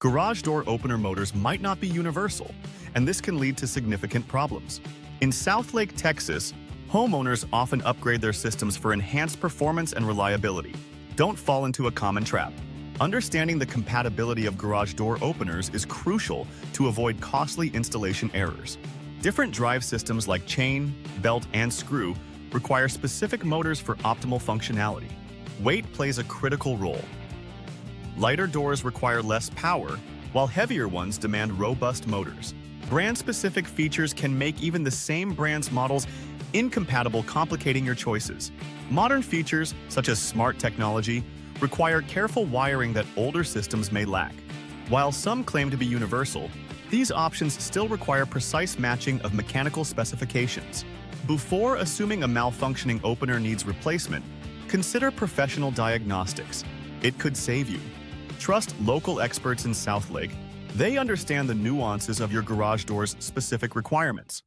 Garage door opener motors might not be universal, and this can lead to significant problems. In Southlake, Texas, homeowners often upgrade their systems for enhanced performance and reliability. Don't fall into a common trap. Understanding the compatibility of garage door openers is crucial to avoid costly installation errors. Different drive systems like chain, belt, and screw require specific motors for optimal functionality. Weight plays a critical role. Lighter doors require less power, while heavier ones demand robust motors. Brand-specific features can make even the same brand's models incompatible, complicating your choices. Modern features, such as smart technology, require careful wiring that older systems may lack. While some claim to be universal, these options still require precise matching of mechanical specifications. Before assuming a malfunctioning opener needs replacement, consider professional diagnostics. It could save you. Trust local experts in Southlake. They understand the nuances of your garage door's specific requirements.